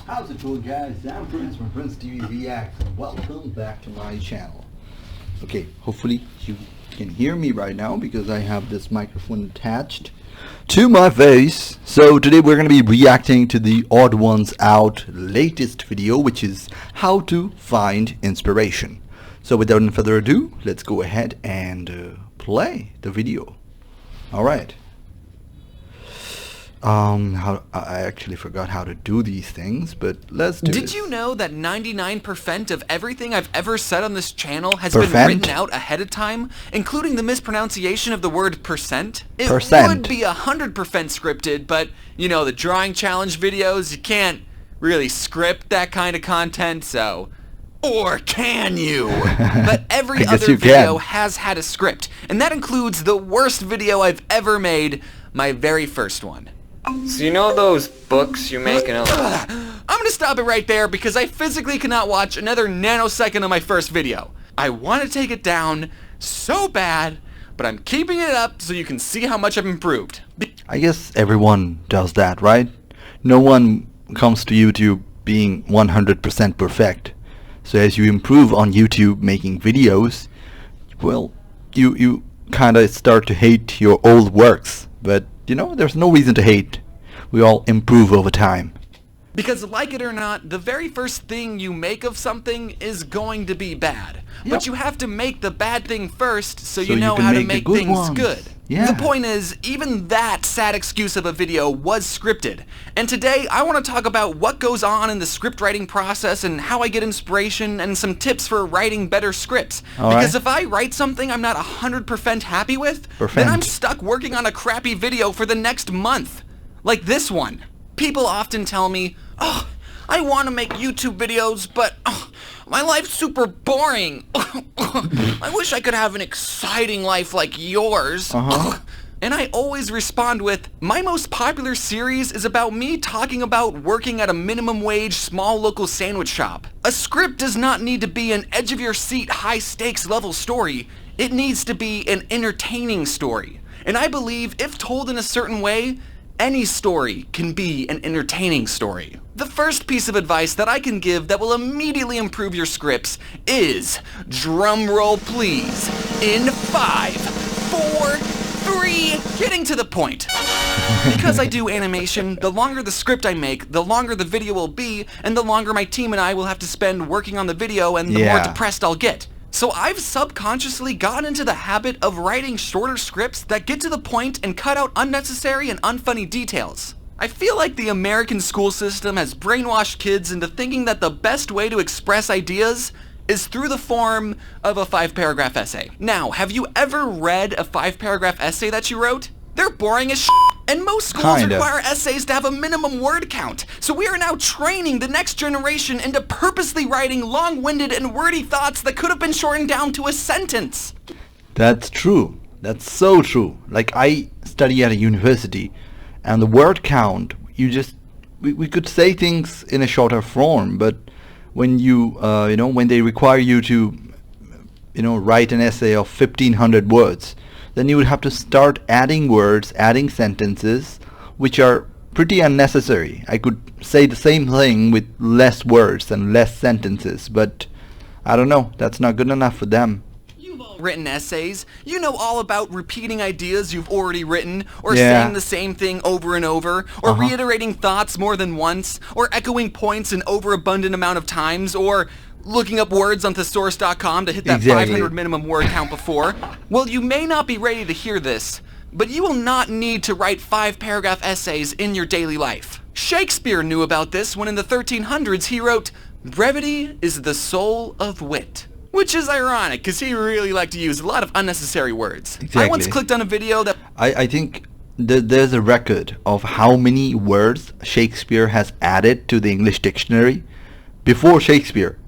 How's it going, guys? I'm Prince from PrinceTV Reacts, and welcome back to my channel. Okay, hopefully you can hear me right now because I have this microphone attached to my face. So today we're going to be reacting to the TheOdd1sOut latest video, which is how to find inspiration. So without any further ado, let's go ahead and play the video. Alright. I actually forgot how to do these things, but let's do Did this. you know that 99% of everything I've ever said on this channel has been written out ahead of time, including the mispronunciation of the word percent? It would be 100% scripted, but, you know, the drawing challenge videos, you can't really script that kind of content, so... Or can you? But every other video has had a script, and that includes the worst video I've ever made, my very first one. So you know those books you make and I'm gonna stop it right there because I physically cannot watch another nanosecond of my first video. I want to take it down so bad, but I'm keeping it up so you can see how much I've improved. I guess everyone does that, right? No one comes to YouTube being 100% perfect. So as you improve on YouTube making videos, well, you kinda start to hate your old works. But you know, there's no reason to hate. We all improve over time. Because like it or not, the very first thing you make of something is going to be bad. Yep. But you have to make the bad thing first so you know how to make things good. Yeah. The point is, even that sad excuse of a video was scripted. And today, I want to talk about what goes on in the script writing process and how I get inspiration and some tips for writing better scripts. Because if I write something I'm not 100% happy with, then I'm stuck working on a crappy video for the next month. Like this one. People often tell me, "Oh, I want to make YouTube videos, but my life's super boring. I wish I could have an exciting life like yours." And I always respond with, my most popular series is about me talking about working at a minimum wage small local sandwich shop. A script does not need to be an edge-of-your-seat, high-stakes level story. It needs to be an entertaining story. And I believe if told in a certain way, any story can be an entertaining story. The first piece of advice that I can give that will immediately improve your scripts is, drum roll please, in 5, 4, 3, getting to the point. Because I do animation, the longer the script I make, the longer the video will be, and the longer my team and I will have to spend working on the video, and the more depressed I'll get. So I've subconsciously gotten into the habit of writing shorter scripts that get to the point and cut out unnecessary and unfunny details. I feel like the American school system has brainwashed kids into thinking that the best way to express ideas is through the form of a 5-paragraph essay. Now, have you ever read a 5-paragraph essay that you wrote? They're boring as shit. And most schools require essays to have a minimum word count. So we are now training the next generation into purposely writing long-winded and wordy thoughts that could have been shortened down to a sentence. That's true. That's so true. Like, I study at a university, and the word count, we could say things in a shorter form, but when when they require you to, write an essay of 1,500 words, then you would have to start adding words, adding sentences, which are pretty unnecessary. I could say the same thing with less words and less sentences, but I don't know, that's not good enough for them. You've all written essays. You know all about repeating ideas you've already written, or saying the same thing over and over, or reiterating thoughts more than once, or echoing points an overabundant amount of times, or looking up words on thesaurus.com to hit that 500 minimum word count before. Well, you may not be ready to hear this, but you will not need to write 5-paragraph essays in your daily life. Shakespeare knew about this when in the 1300s he wrote, "Brevity is the soul of wit." Which is ironic, because he really liked to use a lot of unnecessary words. I once clicked on a video that... I think there's a record of how many words Shakespeare has added to the English dictionary. Before Shakespeare,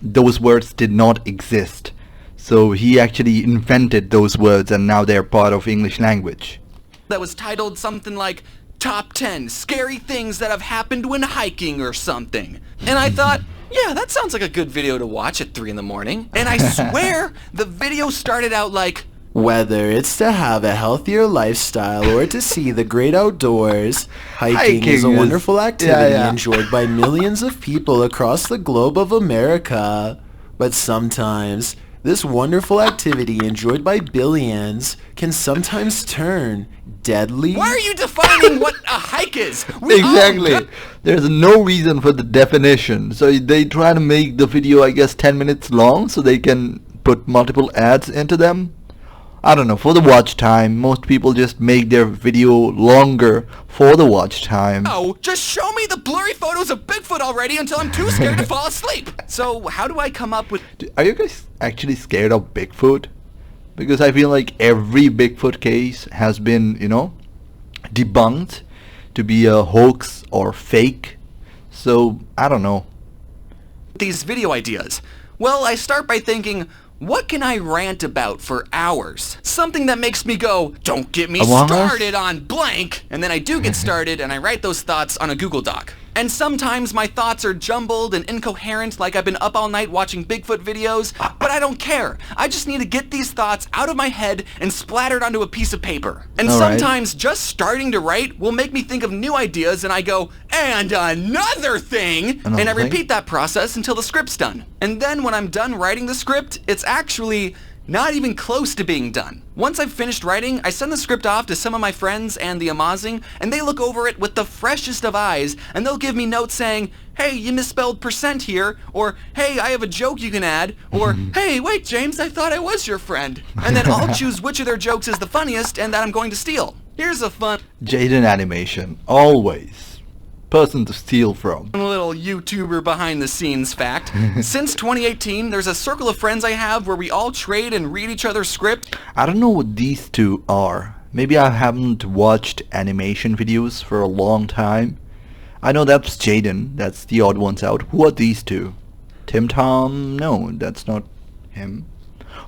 those words did not exist. So he actually invented those words, and now they're part of English language. That was titled something like, Top 10 Scary Things That Have Happened When Hiking or something. And I thought, yeah, that sounds like a good video to watch at 3 in the morning. And I swear, the video started out like, Whether it's to have a healthier lifestyle or to see the great outdoors, hiking is a wonderful activity enjoyed by millions of people across the globe of America. But sometimes, this wonderful activity enjoyed by billions can sometimes turn deadly. Why are you defining what a hike is? Exactly. There's no reason for the definition. So they try to make the video, I guess, 10 minutes long so they can put multiple ads into them. I don't know, for the watch time. Most people just make their video longer for the watch time. Oh, just show me the blurry photos of Bigfoot already until I'm too scared to fall asleep. So how do I come up with... Are you guys actually scared of Bigfoot? Because I feel like every Bigfoot case has been, debunked to be a hoax or fake. So, I don't know. These video ideas. Well, I start by thinking, what can I rant about for hours? Something that makes me go, don't get me started on blank. And then I do get started and I write those thoughts on a Google Doc. And sometimes my thoughts are jumbled and incoherent, like I've been up all night watching Bigfoot videos, but I don't care. I just need to get these thoughts out of my head and splattered onto a piece of paper. And sometimes just starting to write will make me think of new ideas and I go, and another thing! And I repeat that process until the script's done. And then when I'm done writing the script, it's actually not even close to being done. Once I've finished writing, I send the script off to some of my friends and TheOdd1sOut, and they look over it with the freshest of eyes, and they'll give me notes saying, hey, you misspelled % here, or hey, I have a joke you can add, or hey, wait, James, I thought I was your friend. And then I'll choose which of their jokes is the funniest and that I'm going to steal. Here's a fun Jaden animation, always. Person to steal from. A little YouTuber behind the scenes fact. Since 2018, there's a circle of friends I have where we all trade and read each other's script. I don't know what these two are. Maybe I haven't watched animation videos for a long time. I know that's Jaden, that's TheOdd1sOut. Who are these two? Tim Tom? No, that's not him.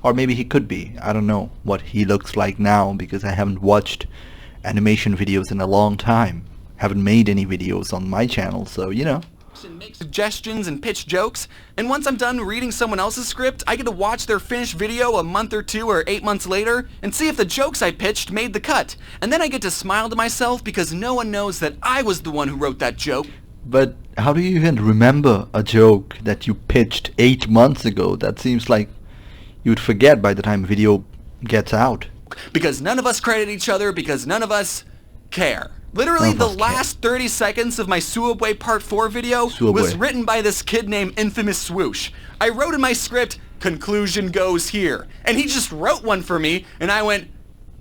Or maybe he could be. I don't know what he looks like now because I haven't watched animation videos in a long time. Haven't made any videos on my channel, so And make suggestions and pitch jokes, and once I'm done reading someone else's script, I get to watch their finished video a month or 2 or 8 months later and see if the jokes I pitched made the cut. And then I get to smile to myself because no one knows that I was the one who wrote that joke. But how do you even remember a joke that you pitched 8 months ago? That seems like you'd forget by the time video gets out. Because none of us credit each other because none of us care. Literally, the last 30 seconds of my Subway Part 4 video was written by this kid named Infamous Swoosh. I wrote in my script, conclusion goes here. And he just wrote one for me, and I went,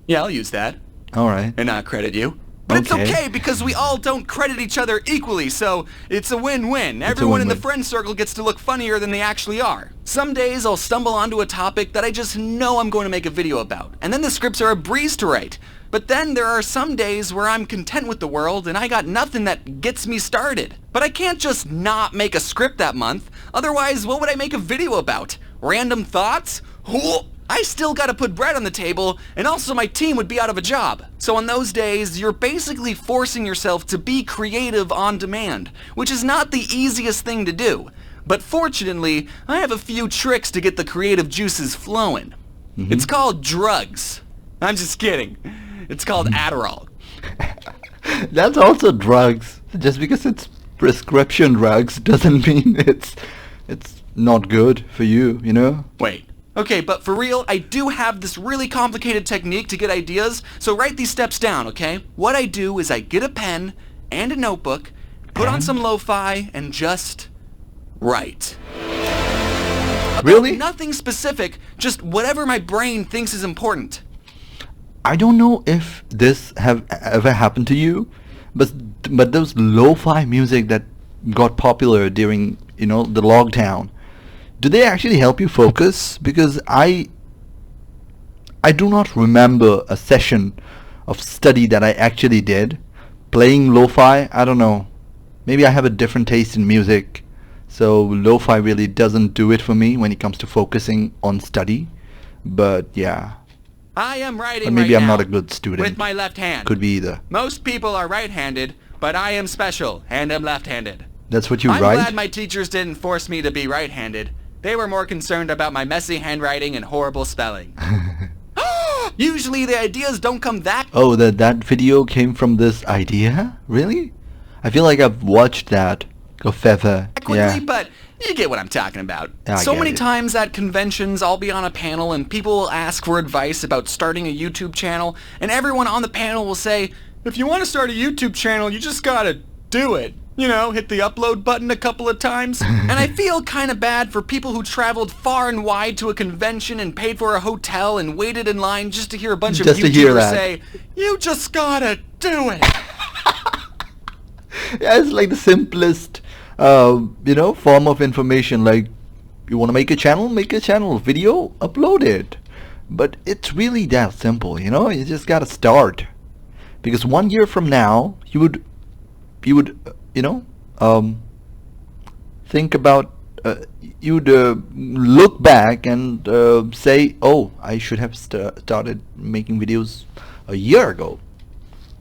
yeah, I'll use that. Alright. And not credit you. But it's okay, because we all don't credit each other equally, so it's a win-win. Everyone in the friend circle gets to look funnier than they actually are. Some days I'll stumble onto a topic that I just know I'm going to make a video about, and then the scripts are a breeze to write. But then there are some days where I'm content with the world and I got nothing that gets me started. But I can't just not make a script that month, otherwise what would I make a video about? Random thoughts? I still gotta put bread on the table, and also my team would be out of a job. So on those days, you're basically forcing yourself to be creative on demand, which is not the easiest thing to do. But fortunately, I have a few tricks to get the creative juices flowing. It's called drugs. I'm just kidding. It's called Adderall. That's also drugs. Just because it's prescription drugs doesn't mean it's not good for you, Wait. Okay, but for real, I do have this really complicated technique to get ideas, so write these steps down, okay? What I do is I get a pen and a notebook, put on some lo-fi, and just write. Really? Nothing specific, just whatever my brain thinks is important. I don't know if this have ever happened to you, but those lo-fi music that got popular during, the lockdown, do they actually help you focus? Because I do not remember a session of study that I actually did. Playing lo-fi, I don't know. Maybe I have a different taste in music, so lo-fi really doesn't do it for me when it comes to focusing on study. But yeah. I am writing or maybe right I'm now not a good student. with my left hand. Could be either. Most people are right-handed, but I am special and am left-handed. That's what you I'm write? glad my teachers didn't force me to be right-handed. They were more concerned about my messy handwriting and horrible spelling. Usually the ideas don't come that... Oh, that video came from this idea? Really? I feel like I've watched that. Go feather. quickly, Yeah. but you get what I'm talking about. I So get many it. times at conventions, I'll be on a panel and people will ask for advice about starting a YouTube channel, and everyone on the panel will say, if you want to start a YouTube channel, you just gotta do it. You know, hit the upload button a couple of times. And I feel kind of bad for people who traveled far and wide to a convention and paid for a hotel and waited in line just to hear a bunch of Just to hear YouTubers that. say, you just gotta do it. Yeah, it's like the simplest, form of information. Like, you want to make a channel, video, upload it. But it's really that simple, you just gotta start. Because 1 year from now, you would, think about, you'd look back and say, oh, I should have started making videos a year ago,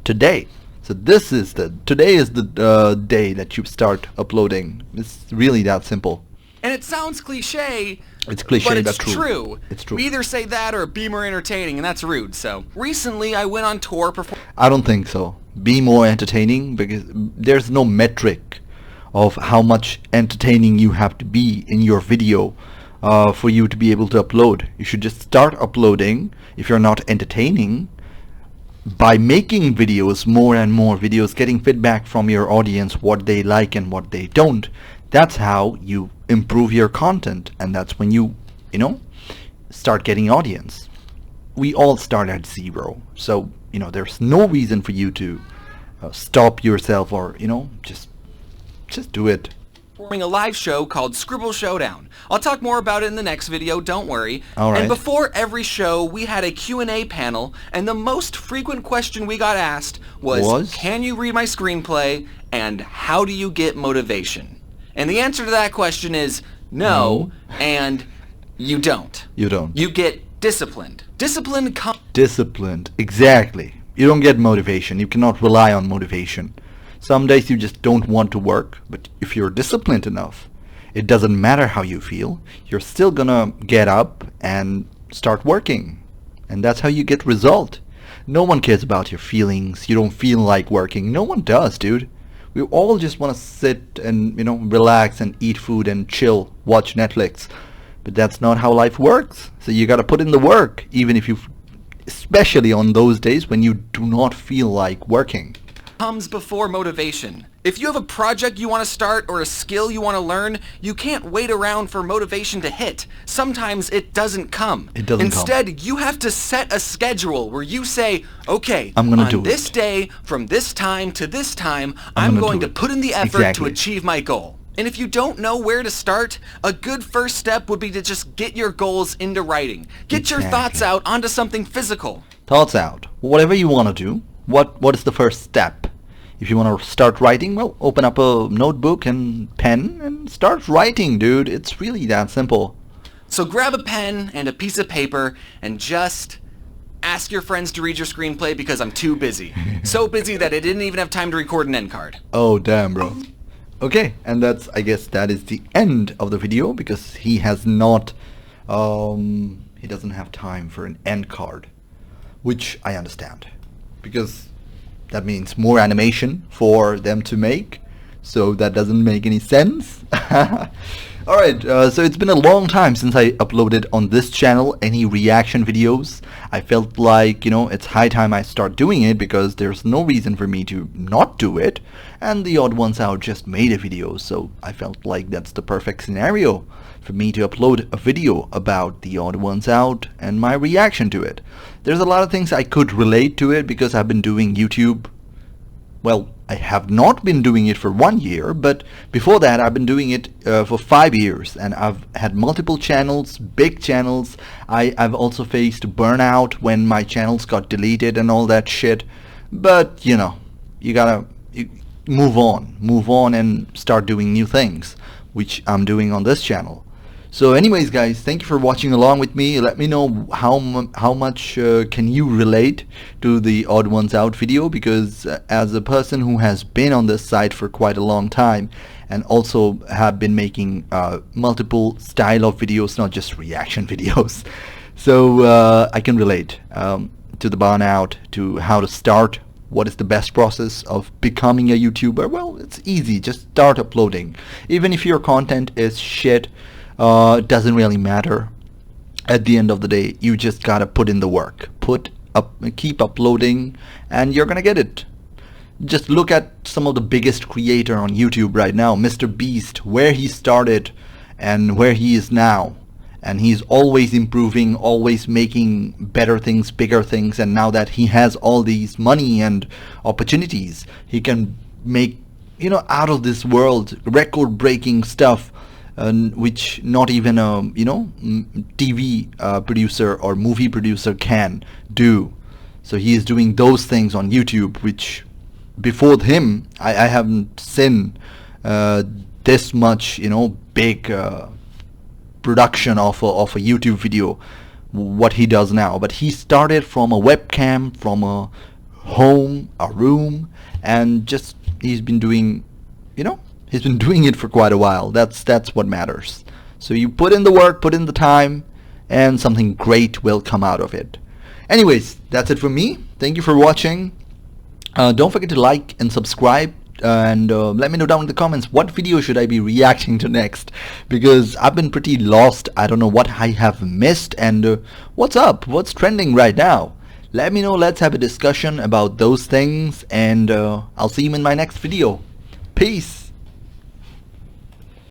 today. So today is the day that you start uploading. It's really that simple. And it sounds cliche, It's cliche, but it's but true. true. It's true. We either say that or be more entertaining, and that's rude. So recently I went on tour I don't think so. Be more entertaining, because there's no metric of how much entertaining you have to be in your video for you to be able to upload. You should just start uploading if you're not entertaining by making videos, more and more videos, getting feedback from your audience, what they like and what they don't. That's how you improve your content, and that's when you start getting audience. We all start at zero, so there's no reason for you to stop yourself or just do it. performing a live show called Scribble Showdown. I'll talk more about it in the next video, don't worry. Alright. And before every show, we had a Q&A panel, and the most frequent question we got asked was, can you read my screenplay, and how do you get motivation? And the answer to that question is no, and you don't. You don't. You get disciplined. Disciplined, exactly. You don't get motivation. You cannot rely on motivation. Some days you just don't want to work, but if you're disciplined enough, it doesn't matter how you feel, you're still gonna get up and start working. And that's how you get result. No one cares about your feelings. You don't feel like working. No one does, dude. We all just want to sit and, relax and eat food and chill, watch Netflix. But that's not how life works. So you gotta put in the work, even if especially on those days when you do not feel like working. Comes before motivation. If you have a project you want to start or a skill you want to learn, you can't wait around for motivation to hit. Sometimes it doesn't come. It doesn't come. Instead, you have to set a schedule where you say, okay, I'm gonna do on this it. day, from this time to this time, I'm going to put in the effort Exactly. to achieve my goal. And if you don't know where to start, a good first step would be to just get your goals into writing. Get your thoughts Exactly. out onto something physical. Thoughts out. Whatever you want to do, what is the first step? If you want to start writing, well, open up a notebook and pen and start writing, dude. It's really that simple. So grab a pen and a piece of paper and just ask your friends to read your screenplay because I'm too busy. So busy that I didn't even have time to record an end card. Oh, damn, bro. Okay, and I guess that is the end of the video, because he has not, he doesn't have time for an end card, which I understand, because that means more animation for them to make, so that doesn't make any sense. Alright, so it's been a long time since I uploaded on this channel any reaction videos. I felt like, it's high time I start doing it, because there's no reason for me to not do it, and TheOdd1sOut just made a video, so I felt like that's the perfect scenario for me to upload a video about TheOdd1sOut and my reaction to it. There's a lot of things I could relate to it, because I've been doing YouTube. Well, I have not been doing it for 1 year, but before that I've been doing it for 5 years, and I've had multiple channels, big channels. I've also faced burnout when my channels got deleted and all that shit. But you gotta move on and start doing new things, which I'm doing on this channel. So anyways, guys, thank you for watching along with me. Let me know how much can you relate to the TheOdd1sOut video, because as a person who has been on this site for quite a long time and also have been making multiple style of videos, not just reaction videos. So I can relate to the burnout, to how to start. What is the best process of becoming a YouTuber? Well, it's easy. Just start uploading. Even if your content is shit, it doesn't really matter. At the end of the day, you just gotta put in the work. Keep uploading, and you're gonna get it. Just look at some of the biggest creator on YouTube right now, Mr. Beast, where he started and where he is now. And he's always improving, always making better things, bigger things, and now that he has all these money and opportunities, he can make, out of this world, record-breaking stuff, which not even a, TV producer or movie producer can do. So he is doing those things on YouTube, which before him, I haven't seen this much, big production of a YouTube video, what he does now. But he started from a webcam, from a home, a room, and just he's been doing it for quite a while. That's what matters. So you put in the work, put in the time, and something great will come out of it. Anyways, that's it for me. Thank you for watching. Don't forget to like and subscribe. And let me know down in the comments what video should I be reacting to next, because I've been pretty lost. I don't know what I have missed, and what's up, what's trending right now. Let me know. Let's have a discussion about those things, and I'll see you in my next video. Peace.